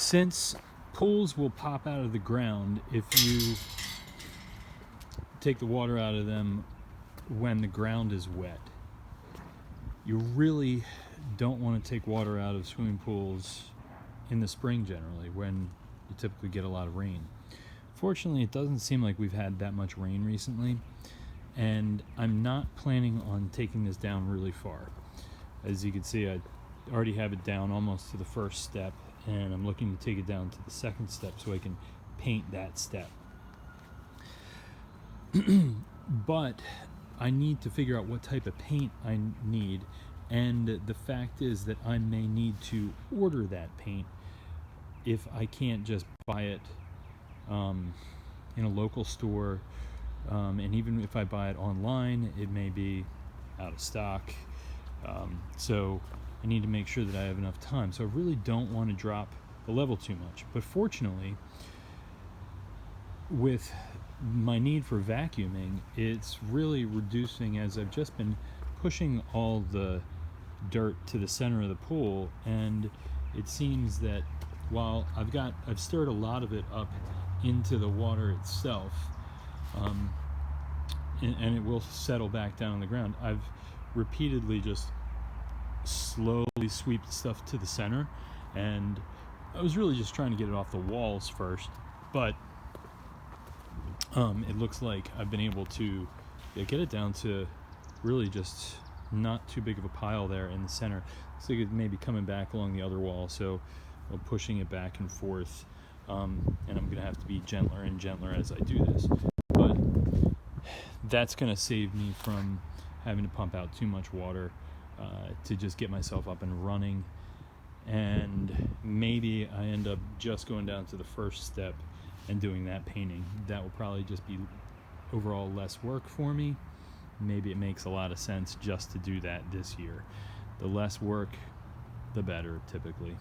Since pools will pop out of the ground if you take the water out of them when the ground is wet, you really don't want to take water out of swimming pools in the spring generally, when you typically get a lot of rain. Fortunately, it doesn't seem like we've had that much rain recently, and I'm not planning on taking this down really far. As you can see, I already have it down almost to the first step, and I'm looking to take it down to the second step so I can paint that step. But I need to figure out what type of paint I need, and the fact is that I may need to order that paint if I can't just buy it in a local store, and even if I buy it online, it may be out of stock. So I need to make sure that I have enough time. So I really don't want to drop the level too much. But fortunately, with my need for vacuuming, it's really reducing as I've just been pushing all the dirt to the center of the pool, and it seems that while I've stirred a lot of it up into the water itself, and it will settle back down on the ground. I've repeatedly just slowly sweep the stuff to the center, and I was really just trying to get it off the walls first, but it looks like I've been able to get it down to really just not too big of a pile there in the center. So it may be coming back along the other wall, so I'm pushing it back and forth, and I'm going to have to be gentler and gentler as I do this. But that's going to save me from having to pump out too much water to just get myself up and running. And maybe I end up just going down to the first step and doing that painting. That will probably just be overall less work for me. Maybe it makes a lot of sense just to do that this year. The less work, the better, typically.